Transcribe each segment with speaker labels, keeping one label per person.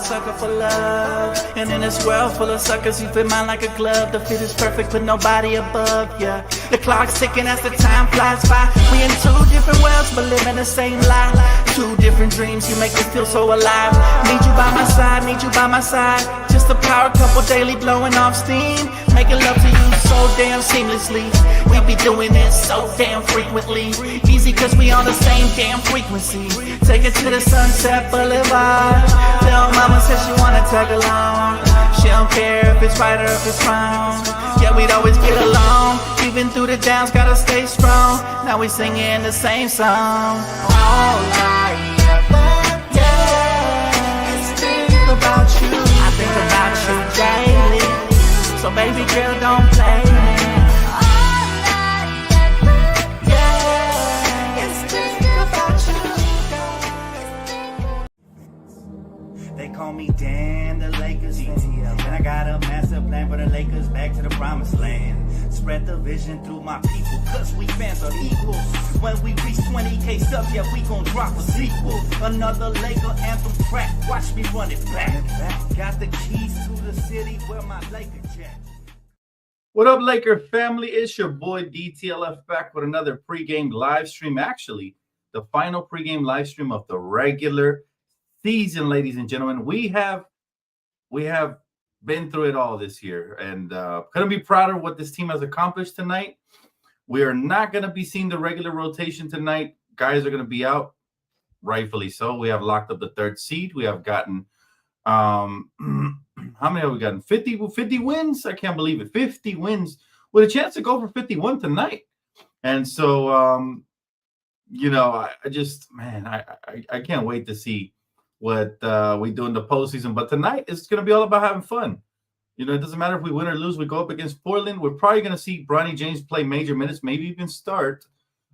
Speaker 1: sucker for love. And in this world full of suckers, you fit mine like a glove. The fit is perfect, but nobody above, yeah. The clock's ticking as the time flies by. We in two different worlds, but living the same life. Two different dreams, you make me feel so alive. Need you by my side, need you by my side. Just a power couple daily blowing off steam. Making love to you so damn seamlessly. We be doing it so damn frequently. Easy cause we on the same damn frequency. Take it to the Sunset Boulevard. Tell mama says she wanna tag along. She don't care if it's right or if it's wrong. Yeah, we'd always get along. Even through the downs, gotta stay strong. Now we singing the same song. All I ever get is think about you. I think about you daily. So baby girl, don't play me. All I ever get is think about you. They call me Dan, the Lakers fan. And I got a master plan for the Lakers back to the promised land. Spread the vision through my people, cause we fans are equal. When we reach 20K subs, yeah, we gon' drop a sequel. Another Laker anthem track, watch me run it back. Got the keys to the city where my Laker jack.
Speaker 2: What up, Laker family? It's your boy DTLF back with another pregame live stream. Actually, the final pregame live stream of the regular season, ladies and gentlemen. We have been through it all this year, and couldn't be prouder of what this team has accomplished tonight. We are not going to be seeing the regular rotation tonight. Guys are going to be out, rightfully so. We have locked up the third seed. We have gotten how many have we gotten? 50 wins. I can't believe it. 50 wins with a chance to go for 51 tonight. And so I can't wait to see what we do in the postseason. But tonight it's going to be all about having fun. You know, it doesn't matter if we win or lose. We go up against Portland. We're probably going to see Bronny James play major minutes, maybe even start.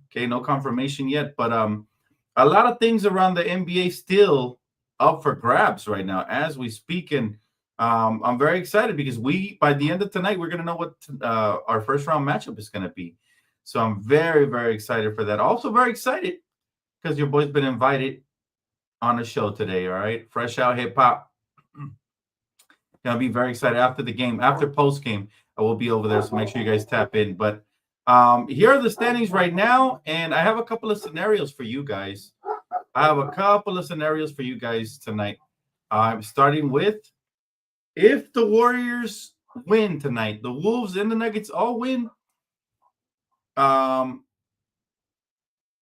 Speaker 2: Okay, no confirmation yet. But a lot of things around the NBA still up for grabs right now as we speak. And I'm very excited because by the end of tonight, we're going to know what our first round matchup is going to be. So I'm very, very excited for that. Also very excited because your boy's been invited on the show today, all right? Fresh Out Hip Hop. Gonna be very excited after the game, after post game. I will be over there, so make sure you guys tap in. But here are the standings right now, and I have a couple of scenarios for you guys. Tonight. I'm starting with if the Warriors win tonight, the Wolves and the Nuggets all win.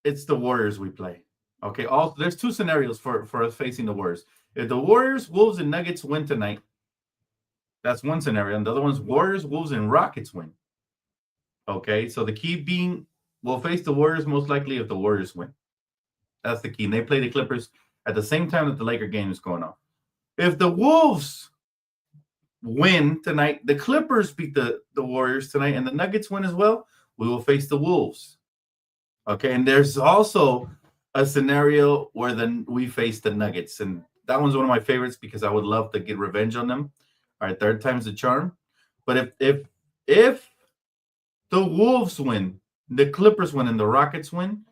Speaker 2: It's the Warriors we play. Okay, there's two scenarios for us facing the Warriors. If the Warriors, Wolves, and Nuggets win tonight, that's one scenario. And the other one's Warriors, Wolves, and Rockets win. Okay, so the key being we'll face the Warriors most likely if the Warriors win. That's the key. And they play the Clippers at the same time that the Laker game is going on. If the Wolves win tonight, the Clippers beat the Warriors tonight, and the Nuggets win as well, we will face the Wolves. Okay, and there's also a scenario where then we face the Nuggets, and that one's one of my favorites because I would love to get revenge on them. All right, third time's the charm. But if the Wolves win, the Clippers win, and the Rockets win,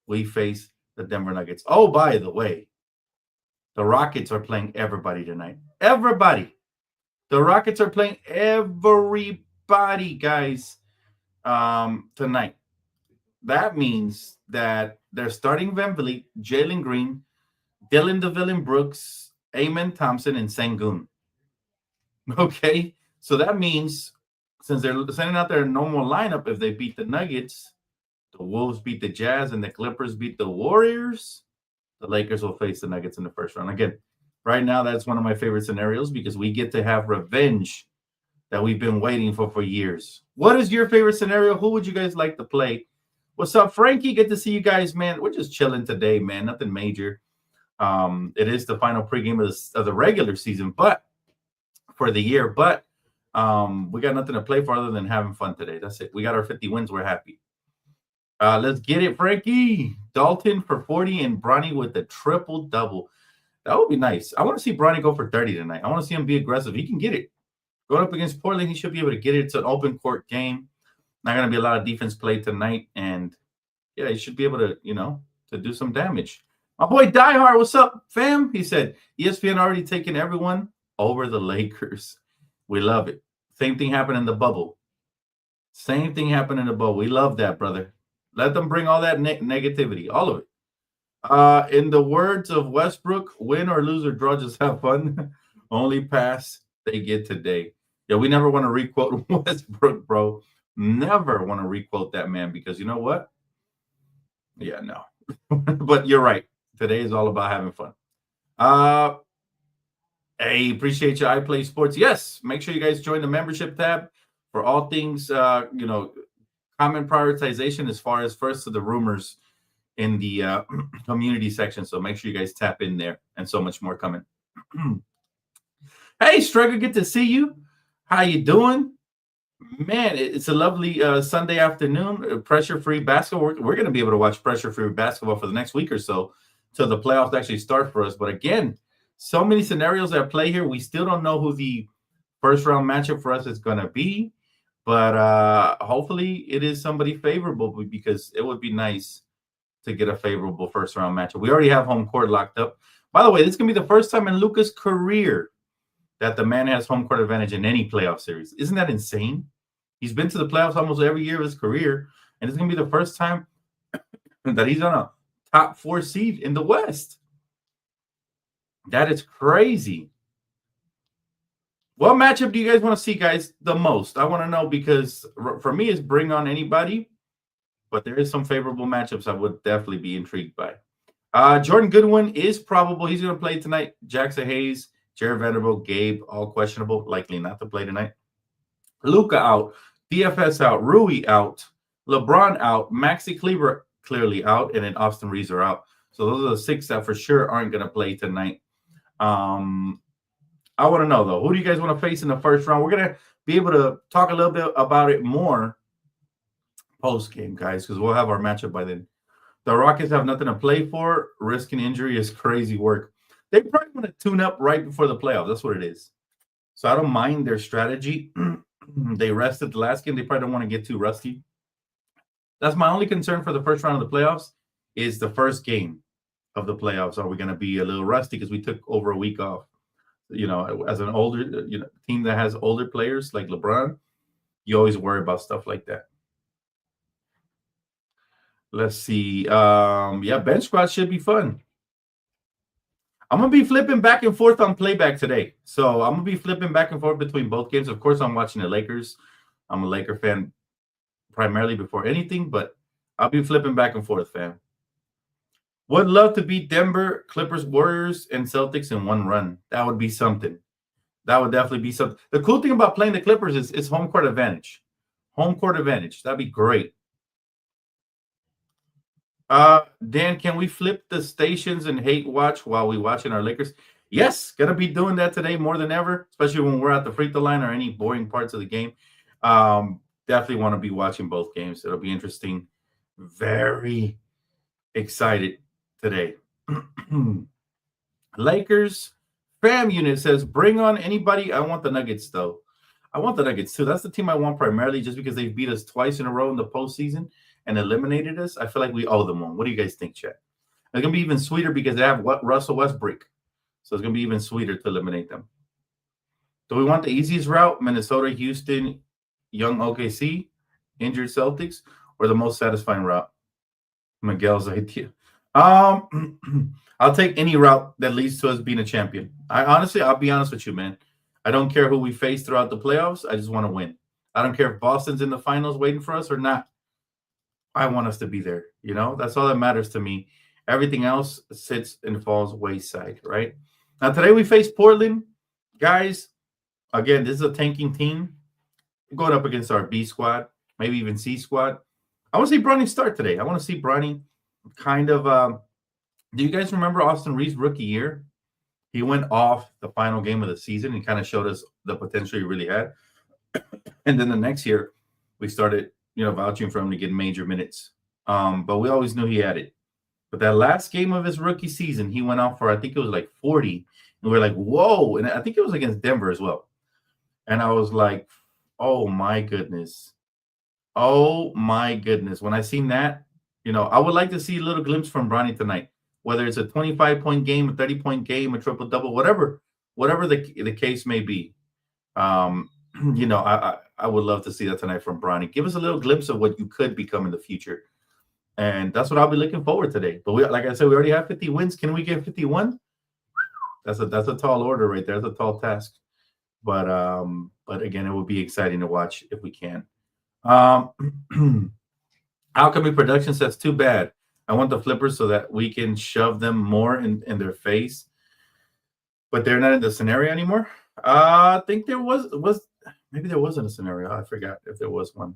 Speaker 2: we face the Denver Nuggets. Oh, by the way, the Rockets are playing everybody tonight. Everybody. The Rockets are playing everybody, guys, tonight. That means that they're starting Van Vliet, Jalen Green, Dylan DeVille Brooks, Amen Thompson, and Sengun. Okay, so that means since they're sending out their normal lineup, if they beat the Nuggets, the Wolves beat the Jazz, and the Clippers beat the Warriors, the Lakers will face the Nuggets in the first round. Again, right now, that's one of my favorite scenarios because we get to have revenge that we've been waiting for years. What is your favorite scenario? Who would you guys like to play? What's up, Frankie? Good to see you guys, man. We're just chilling today, man. Nothing major. It is the final pregame of the regular season, but for the year. But we got nothing to play for other than having fun today. That's it. We got our 50 wins. We're happy. Let's get it, Frankie. Dalton for 40 and Bronny with the triple-double. That would be nice. I want to see Bronny go for 30 tonight. I want to see him be aggressive. He can get it. Going up against Portland, he should be able to get it. It's an open court game. Not going to be a lot of defense played tonight. And, yeah, he should be able to, to do some damage. My boy Diehard, what's up, fam? He said, ESPN already taken everyone over the Lakers. We love it. Same thing happened in the bubble. Same thing happened in the bubble. We love that, brother. Let them bring all that negativity, all of it. In the words of Westbrook, win or lose or draw, just have fun. Only pass they get today. Yeah, we never want to requote Westbrook, bro. Never want to requote that man because you know what? Yeah, no. But you're right. Today is all about having fun. Hey, appreciate you. I Play Sports. Yes, make sure you guys join the membership tab for all things, comment prioritization as far as first to the rumors in the community section. So make sure you guys tap in there and so much more coming. Hey, Striker, good to see you. How you doing? Man, it's a lovely Sunday afternoon. Pressure-free basketball. We're going to be able to watch pressure-free basketball for the next week or so till the playoffs actually start for us. But again, so many scenarios at play here. We still don't know who the first-round matchup for us is going to be. But hopefully it is somebody favorable because it would be nice to get a favorable first-round matchup. We already have home court locked up. By the way, this is going to be the first time in Luka's career that the man has home court advantage in any playoff series. Isn't that insane? He's been to the playoffs almost every year of his career, and it's going to be the first time that he's on a top 4 seed in the West. That is crazy. What matchup do you guys want to see, guys, the most? I want to know because for me, it's bring on anybody, but there is some favorable matchups I would definitely be intrigued by. Jordan Goodwin is probable. He's going to play tonight. Jackson Hayes, Jared Vanderbilt, Gabe, all questionable, likely not to play tonight. Luka out, DFS out, Rui out, LeBron out, Maxi Kleber clearly out, and then Austin Reeves are out. So those are the 6 that for sure aren't going to play tonight. I want to know, though, who do you guys want to face in the first round? We're going to be able to talk a little bit about it more post-game, guys, because we'll have our matchup by then. The Rockets have nothing to play for. Risking injury is crazy work. They probably want to tune up right before the playoffs. That's what it is. So I don't mind their strategy. They rested the last game. They probably don't want to get too rusty. That's my only concern for the first round of the playoffs is the first game of the playoffs. Are we going to be a little rusty because we took over a week off? You know, as an older team that has older players like LeBron, you always worry about stuff like that. Let's see. Bench squad should be fun. I'm going to be flipping back and forth on playback today. So I'm going to be flipping back and forth between both games. Of course, I'm watching the Lakers. I'm a Laker fan primarily before anything, but I'll be flipping back and forth, fam. Would love to beat Denver, Clippers, Warriors, and Celtics in one run. That would be something. That would definitely be something. The cool thing about playing the Clippers is it's home court advantage. Home court advantage. That'd be great. Dan, can we flip the stations and hate watch while we watching our Lakers? Yes, gonna be doing that today more than ever, especially when we're at the free throw line or any boring parts of the game. Definitely want to be watching both games. It'll be interesting. Very excited today. Lakers fam unit says, bring on anybody. I want the Nuggets, though. I want the Nuggets, too. That's the team I want primarily just because they've beat us twice in a row in the postseason and eliminated us. I feel like we owe them one. What do you guys think, chat? It's going to be even sweeter because they have Russell Westbrook. So it's going to be even sweeter to eliminate them. Do we want the easiest route? Minnesota, Houston, young OKC, injured Celtics, or the most satisfying route? Miguel's idea. I'll take any route that leads to us being a champion. I'll be honest with you, man. I don't care who we face throughout the playoffs. I just want to win. I don't care if Boston's in the finals waiting for us or not. I want us to be there. You know, that's all that matters to me. Everything else sits and falls wayside, right? Now, today we face Portland. Guys, again, this is a tanking team. Going up against our B squad, maybe even C squad. I want to see Bronny start today. I want to see Bronny kind of do you guys remember Austin Reeves' rookie year? He went off the final game of the season and kind of showed us the potential he really had. And then the next year, we started, vouching for him to get major minutes. But we always knew he had it. But that last game of his rookie season, he went off for, I think it was like 40. And we were like, whoa. And I think it was against Denver as well. And I was like, oh, my goodness. Oh, my goodness. When I seen that, I would like to see a little glimpse from Bronny tonight. whether it's a 25-point game, a 30-point game, a triple-double, whatever the case may be. You know, I would love to see that tonight from Bronny. Give us a little glimpse of what you could become in the future. And that's what I'll be looking forward today. But like I said, we already have 50 wins. Can we get 51? That's a tall order right there. That's a tall task. But again, it would be exciting to watch if we can. Alchemy Production says, too bad. I want the flippers so that we can shove them more in their face. But they're not in the scenario anymore. I think there was maybe there wasn't a scenario. I forgot if there was one.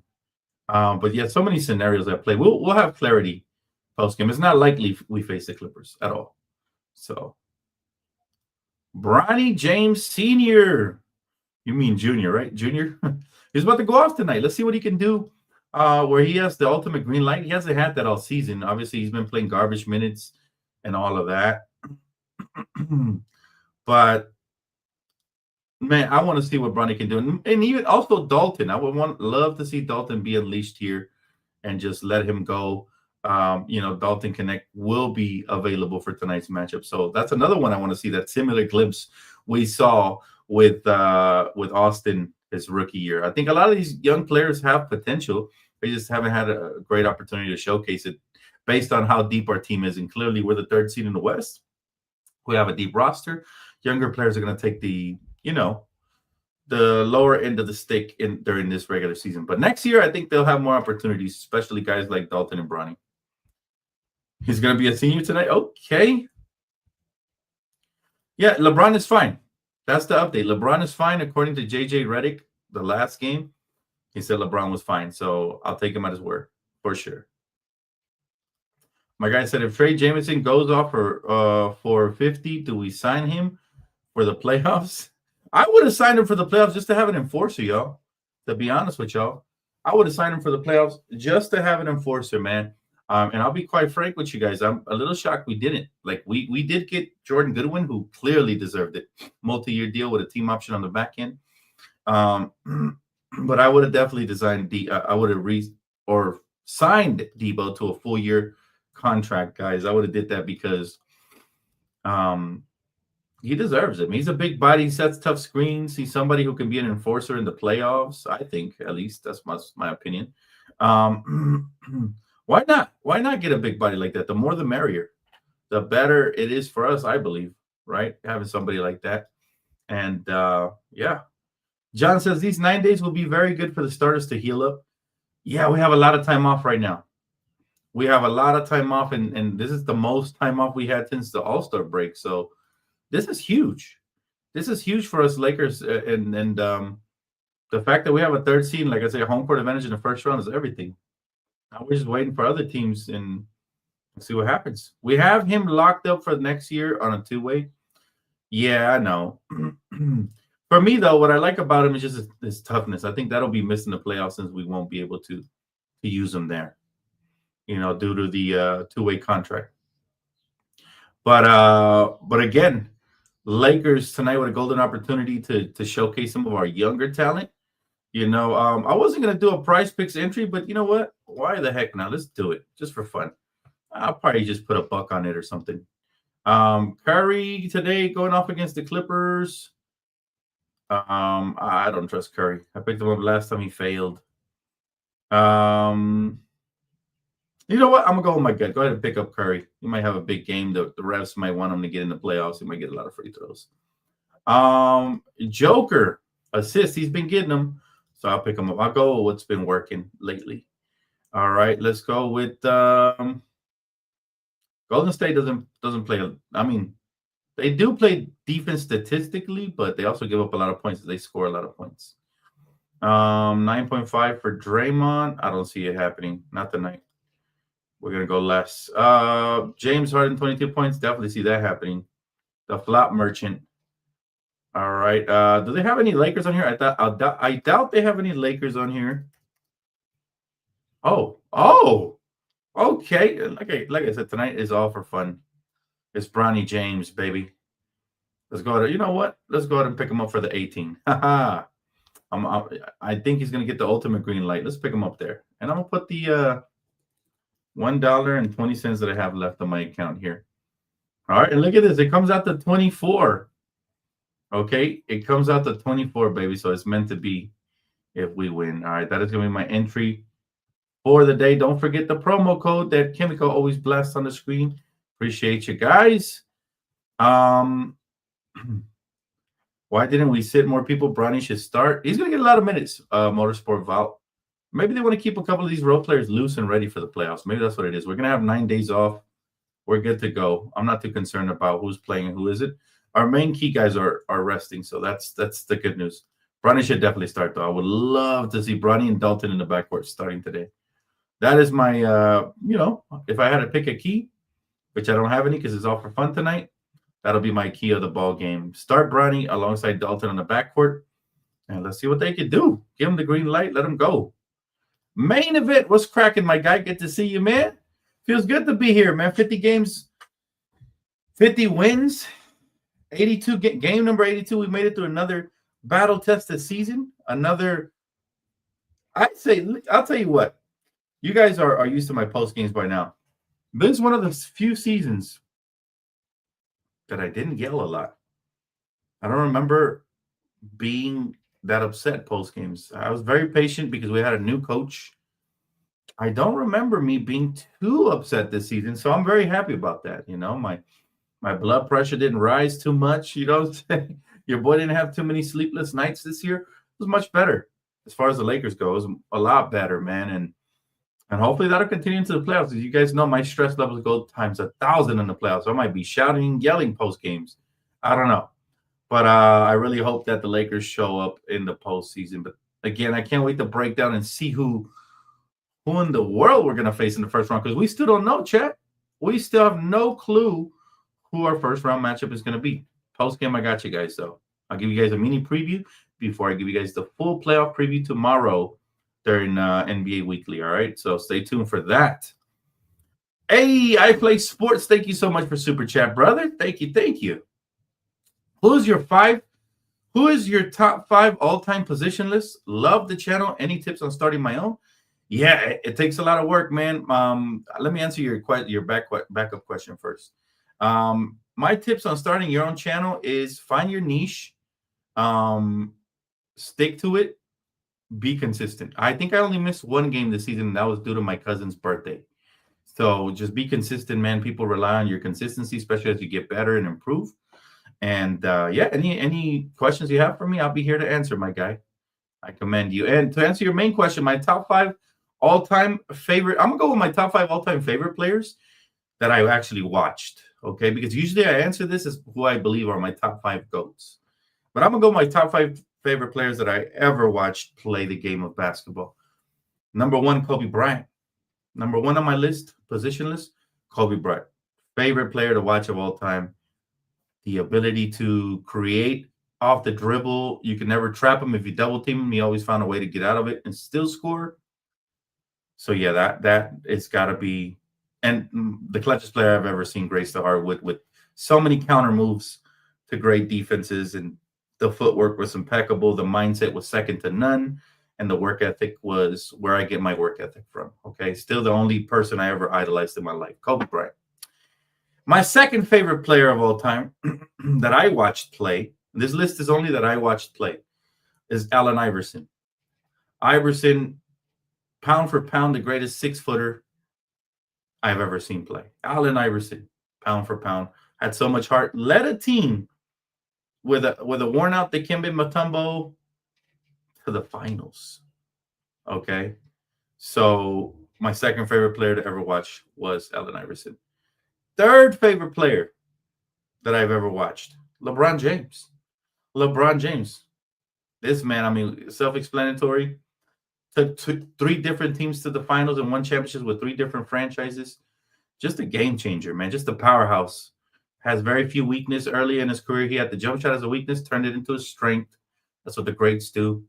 Speaker 2: But yeah, so many scenarios at play. We'll have clarity post game. It's not likely we face the Clippers at all. So, Bronny James Sr. You mean Junior, right? Junior. He's about to go off tonight. Let's see what he can do. Where he has the ultimate green light. He hasn't had that all season. Obviously, he's been playing garbage minutes and all of that. But man, I want to see what Bronny can do, and even also Dalton. I would love to see Dalton be unleashed here, and just let him go. You know, Dalton Connect will be available for tonight's matchup, so that's another one I want to see. That similar glimpse we saw with Austin his rookie year. I think a lot of these young players have potential. They just haven't had a great opportunity to showcase it, based on how deep our team is. And clearly, we're the 3rd seed in the West. We have a deep roster. Younger players are going to take the lower end of the stick during this regular season. But next year, I think they'll have more opportunities, especially guys like Dalton and Bronny. He's going to be a senior tonight. Okay. Yeah, LeBron is fine. That's the update. LeBron is fine, according to JJ Redick. The last game, he said LeBron was fine. So I'll take him at his word for sure. My guy said, if Trey Jameson goes off for 50, do we sign him for the playoffs? I would have signed him for the playoffs just to have an enforcer, y'all. To be honest with y'all, I would have signed him for the playoffs just to have an enforcer, man. And I'll be quite frank with you guys. I'm a little shocked we didn't. Like, we did get Jordan Goodwin, who clearly deserved it. Multi-year deal with a team option on the back end. But I would have definitely signed Debo to a full year contract, guys. I would have did that because he deserves it. He's a big body. He sets tough screens. He's somebody who can be an enforcer in the playoffs. I think, at least that's my opinion. Why not? Why not get a big body like that? The more the merrier. The better it is for us, I believe, right? Having somebody like that. And yeah. John says these 9 days will be very good for the starters to heal up. Yeah, we have a lot of time off right now. We have a lot of time off, and this is the most time off we had since the All-Star break. So this is huge. This is huge for us Lakers. And the fact that we have a 3rd seed, like I say, a home court advantage in the first round is everything. Now we're just waiting for other teams and see what happens. We have him locked up for next year on a 2-way. Yeah, I know. For me, though, what I like about him is just his toughness. I think that'll be missing the playoffs since we won't be able to use him there, due to the 2-way contract. But again, Lakers tonight with a golden opportunity to showcase some of our younger talent. I wasn't going to do a PrizePicks entry, but you know what? Why the heck not? Let's do it just for fun. I'll probably just put a buck on it or something. Curry today going off against the Clippers. I don't trust Curry. I picked him up last time he failed. You know what? I'm gonna go with my gut. Go ahead and pick up Curry. He might have a big game. The refs might want him to get in the playoffs. He might get a lot of free throws. Joker assists. He's been getting them, so I'll pick him up. I'll go with what's been working lately. All right, let's go with Golden State. Doesn't play. I mean, they do play defense statistically, but they also give up a lot of points. They score a lot of points. 9.5 for Draymond. I don't see it happening. Not tonight. We're going to go less. James Harden, 22 points. Definitely see that happening. The flop merchant. All right. Do they have any Lakers on here? I doubt they have any Lakers on here. Oh. Okay. Like I said, tonight is all for fun. It's Bronny James, baby. Let's go ahead. You know what? Let's go ahead and pick him up for the 18. I think he's going to get the ultimate green light. Let's pick him up there. And I'm going to put the $1.20 that I have left on my account here. All right, and look at this. It comes out to 24. Okay, it comes out to 24, baby. So it's meant to be if we win. All right, that is going to be my entry for the day. Don't forget the promo code that Chemical always blasts on the screen. Appreciate you guys. Why didn't we sit more people? Bronny should start. He's going to get a lot of minutes, Motorsport Vault. Maybe they want to keep a couple of these role players loose and ready for the playoffs. Maybe that's what it is. We're going to have 9 days off. We're good to go. I'm not too concerned about who's playing and who isn't. Our main key guys are resting, so that's the good news. Bronny should definitely start, though. I would love to see Bronny and Dalton in the backcourt starting today. That is my, if I had to pick a key, which I don't have any because it's all for fun tonight, that'll be my key of the ball game. Start Bronny alongside Dalton on the backcourt, and let's see what they can do. Give them the green light. Let them go. Main event. What's cracking, my guy? Good to see you, man. Feels good to be here, man. 50 games, 50 wins, 82 game number 82. We made it through another battle-tested season. I'll tell you what. You guys are used to my post games by now. This is one of the few seasons that I didn't yell a lot. I don't remember being that upset post games. I was very patient because we had a new coach. I don't remember me being too upset this season, so I'm very happy about that. My blood pressure didn't rise too much. You know what I'm saying? Your boy didn't have too many sleepless nights this year. It was much better as far as the Lakers go. It was a lot better, man, and hopefully that'll continue into the playoffs. As you guys know, my stress levels go times 1,000 in the playoffs. I might be shouting, yelling post games. I don't know. But I really hope that the Lakers show up in the postseason. But again, I can't wait to break down and see who in the world we're going to face in the first round, because we still don't know, chat. We still have no clue who our first round matchup is going to be. Post game, I got you guys, though. I'll give you guys a mini preview before I give you guys the full playoff preview tomorrow during NBA Weekly. All right, so stay tuned for that. Hey, I Play Sports. Thank you so much for Super Chat, brother. Thank you. Who is your top 5 all-time position list? Love the channel. Any tips on starting my own? Yeah, it takes a lot of work, man. Let me answer your backup question first. My tips on starting your own channel is find your niche, stick to it, be consistent. I think I only missed 1 game this season, and that was due to my cousin's birthday. So just be consistent, man. People rely on your consistency, especially as you get better and improve. And any questions you have for me, I'll be here to answer, my guy. I commend you. And to answer your main question, my top 5 all-time favorite, I'm gonna go with my top 5 all-time favorite players that I actually watched. Okay, because usually I answer this as who I believe are my top 5 GOATs. But I'm gonna go with my top 5 favorite players that I ever watched play the game of basketball. Number 1, Kobe Bryant. Number 1 on my list, position list, Kobe Bryant. Favorite player to watch of all time. The ability to create off the dribble. You can never trap him. If you double team him, he always found a way to get out of it and still score. So yeah, that it's got to be, and the clutchest player I've ever seen grace the heart with so many counter moves to great defenses, and the footwork was impeccable. The mindset was second to none, and the work ethic was where I get my work ethic from. Okay, still the only person I ever idolized in my life, Kobe Bryant. My second favorite player of all time that I watched play, this list is only that I watched play, is Allen Iverson. Iverson, pound for pound, the greatest 6-footer I've ever seen play. Allen Iverson, pound for pound, had so much heart, led a team with a worn out Dikembe Mutombo to the finals. Okay, so my second favorite player to ever watch was Allen Iverson. Third favorite player that I've ever watched, LeBron James. LeBron James. This man, I mean, self-explanatory. Took 3 different teams to the finals and won championships with 3 different franchises. Just a game changer, man. Just a powerhouse. Has very few weakness. Early in his career, he had the jump shot as a weakness, turned it into a strength. That's what the greats do.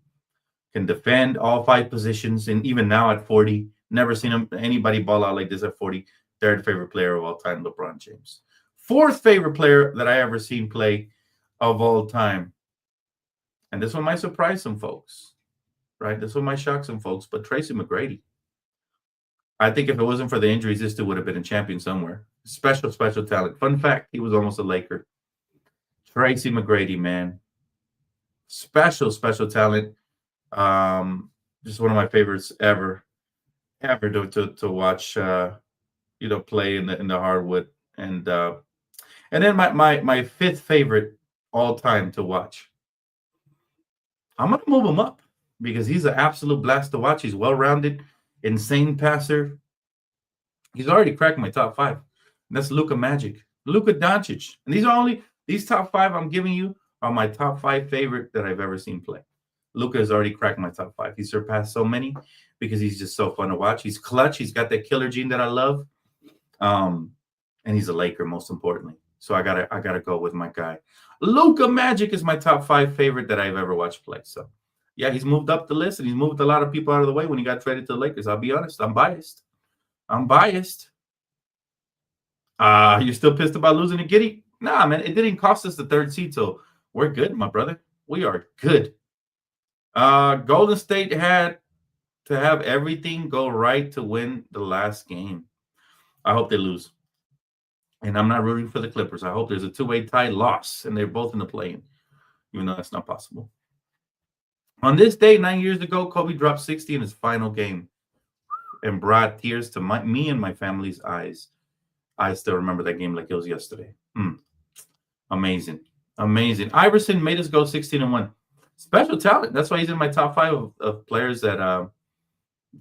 Speaker 2: Can defend all 5 positions, and even now at 40, never seen anybody ball out like this at 40. Third favorite player of all time, LeBron James. Fourth favorite player that I ever seen play of all time, and this one might surprise some folks, right? This one might shock some folks, but Tracy McGrady. I think if it wasn't for the injuries, this dude would have been a champion somewhere. Special, special talent. Fun fact, he was almost a Laker. Tracy McGrady, man. Special, special talent. Just one of my favorites ever to watch play in the hardwood. And then my fifth favorite all time to watch. I'm gonna move him up because he's an absolute blast to watch. He's well rounded, insane passer. He's already cracked my top five. And that's Luka Magic, Luka Doncic. And these top five I'm giving you are my top five favorite that I've ever seen play. Luka has already cracked my top five. He surpassed so many because he's just so fun to watch. He's clutch. He's got that killer gene that I love. And he's a Laker, most importantly. So I gotta go with my guy. Luka Magic is my top five favorite that I've ever watched play. So yeah, he's moved up the list and he's moved a lot of people out of the way when he got traded to the Lakers. I'll be honest, I'm biased. You're still pissed about losing to Giddy? Nah, man, it didn't cost us the third seed, so we're good, my brother. We are good. Golden State had to have everything go right to win the last game. I hope they lose. And I'm not rooting for the Clippers. I hope there's a two-way tie loss, and they're both in the play-in, even though that's not possible. On this day, 9 years ago, Kobe dropped 60 in his final game and brought tears to me and my family's eyes. I still remember that game like it was yesterday. Amazing. Iverson made us go 16-1. Special talent. That's why he's in my top five of players that I've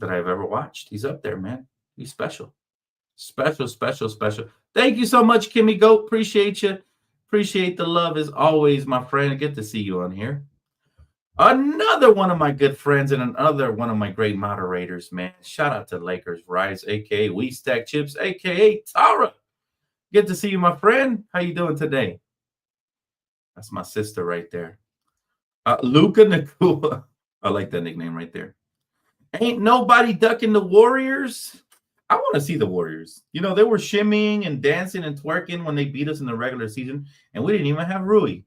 Speaker 2: ever watched. He's up there, man. He's special. Special. Thank you so much, Kimmy Goat. Appreciate you. Appreciate the love as always, my friend. Good to see you on here. Another one of my good friends and another one of my great moderators, man. Shout out to Lakers Rise, a.k.a. We Stack Chips, a.k.a. Tara. Good to see you, my friend. How you doing today? That's my sister right there. Luka Nakua. I like that nickname right there. Ain't nobody ducking the Warriors. I want to see the Warriors. You know, they were shimmying and dancing and twerking when they beat us in the regular season, and we didn't even have Rui.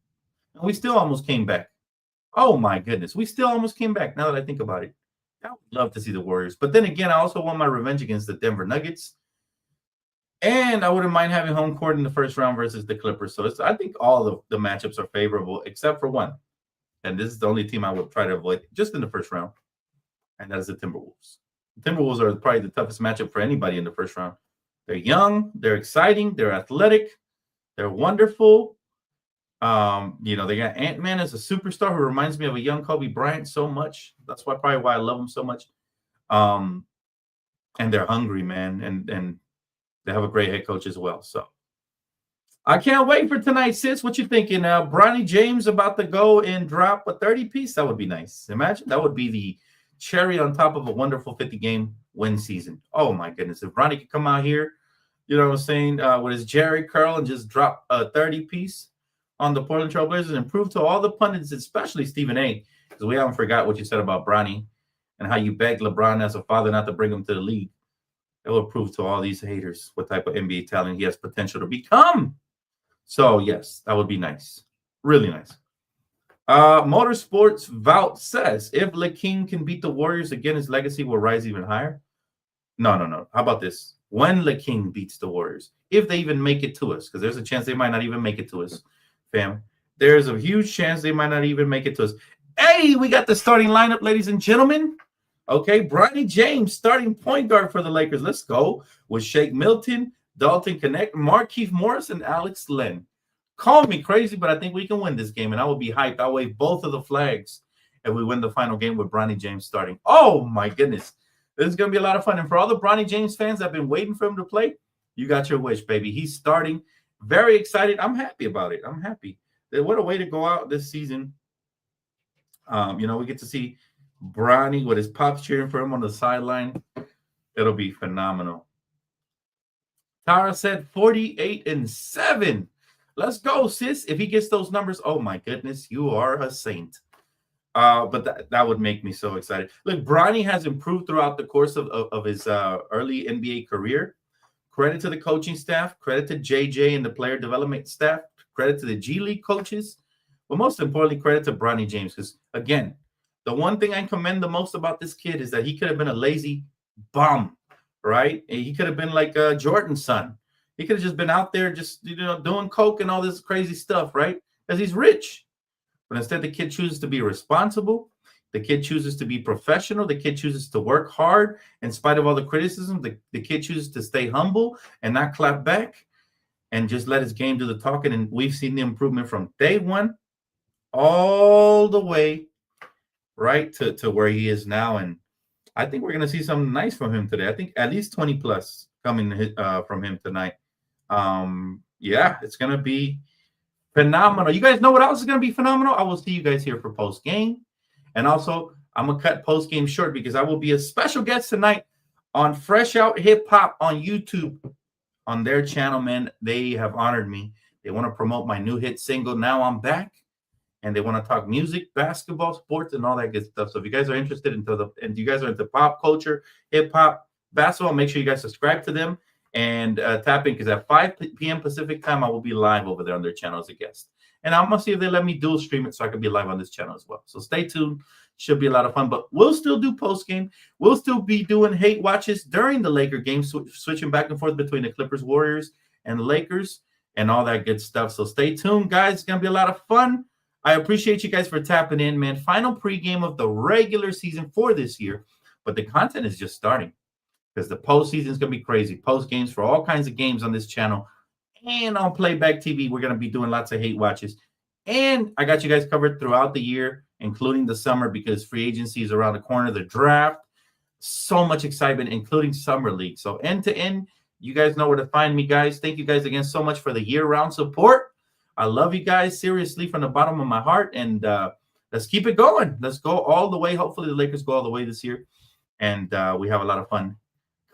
Speaker 2: And we still almost came back. Oh, my goodness. We still almost came back, now that I think about it. I would love to see the Warriors. But then again, I also want my revenge against the Denver Nuggets. And I wouldn't mind having home court in the first round versus the Clippers. So I think all of the matchups are favorable, except for one. And this is the only team I would try to avoid just in the first round. And that is the Timberwolves. The Timberwolves are probably the toughest matchup for anybody in the first round. They're young, they're exciting, they're athletic, they're wonderful. They got Ant-Man as a superstar who reminds me of a young Kobe Bryant so much. That's probably why I love him so much. And they're hungry, man, and they have a great head coach as well. So I can't wait for tonight, sis. What you thinking? Bronny James about to go and drop a 30-piece? That would be nice. Imagine that would be the cherry on top of a wonderful 50-game win season. Oh, my goodness. If Bronny could come out here, you know what I'm saying, with his Jerry curl and just drop a 30-piece on the Portland Trail Blazers and prove to all the pundits, especially Stephen A., because we haven't forgot what you said about Bronny and how you begged LeBron as a father not to bring him to the league. It will prove to all these haters what type of NBA talent he has potential to become. So, yes, that would be nice. Really nice. Motorsports Vault says, if LeKing can beat the Warriors again, his legacy will rise even higher. No. How about this? When LeKing beats the Warriors, if they even make it to us, because there's a chance they might not even make it to us, fam. There's a huge chance they might not even make it to us. Hey, we got the starting lineup, ladies and gentlemen. Okay, Bronny James, starting point guard for the Lakers. Let's go with Shake Milton, Dalton Connect, Markieff Morris, and Alex Len. Call me crazy, but I think we can win this game, and I will be hyped. I'll wave both of the flags if we win the final game with Bronny James starting. Oh, my goodness. This is going to be a lot of fun. And for all the Bronny James fans that have been waiting for him to play, you got your wish, baby. He's starting. Very excited. I'm happy about it. I'm happy. What a way to go out this season. We get to see Bronny with his pops cheering for him on the sideline. It'll be phenomenal. Tara said 48-7. Let's go, sis. If he gets those numbers, oh my goodness, you are a saint. But that would make me so excited. Look, Bronny has improved throughout the course of his early NBA career. Credit to the coaching staff, credit to JJ and the player development staff, credit to the G League coaches, but most importantly, credit to Bronny James. Because again, the one thing I commend the most about this kid is that he could have been a lazy bum, right? He could have been like Jordan's son. He could have just been out there just, doing coke and all this crazy stuff, right? Because he's rich. But instead, the kid chooses to be responsible. The kid chooses to be professional. The kid chooses to work hard in spite of all the criticism. The kid chooses to stay humble and not clap back and just let his game do the talking. And we've seen the improvement from day one all the way right to where he is now. And I think we're going to see something nice from him today. I think at least 20 plus coming from him tonight. Yeah, it's going to be phenomenal. You guys know what else is going to be phenomenal? I will see you guys here for post game. And also, I'm going to cut post game short because I will be a special guest tonight on Fresh Out Hip Hop on YouTube on their channel, man. They have honored me. They want to promote my new hit single, Now I'm Back. And they want to talk music, basketball, sports, and all that good stuff. So if you guys are interested and you guys are into pop culture, hip hop, basketball, make sure you guys subscribe to them and tap in because at 5 p.m. Pacific time, I will be live over there on their channel as a guest. And I'm going to see if they let me dual stream it so I can be live on this channel as well. So stay tuned. Should be a lot of fun. But we'll still do post game. We'll still be doing hate watches during the Laker game, switching back and forth between the Clippers, Warriors, and the Lakers and all that good stuff. So stay tuned, guys. It's going to be a lot of fun. I appreciate you guys for tapping in, man. Final pregame of the regular season for this year. But the content is just starting because the postseason is going to be crazy. Post games for all kinds of games on this channel. And on Playback TV, we're going to be doing lots of hate watches. And I got you guys covered throughout the year, including the summer, because free agency is around the corner, the draft. So much excitement, including Summer League. So end to end, you guys know where to find me, guys. Thank you guys again so much for the year-round support. I love you guys, seriously, from the bottom of my heart. And let's keep it going. Let's go all the way. Hopefully the Lakers go all the way this year. And we have a lot of fun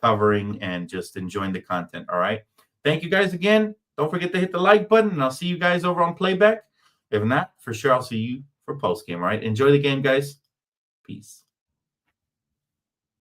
Speaker 2: covering and just enjoying the content, all right? Thank you guys again. Don't forget to hit the like button, and I'll see you guys over on Playback. If not, for sure, I'll see you for postgame, all right? Enjoy the game, guys. Peace.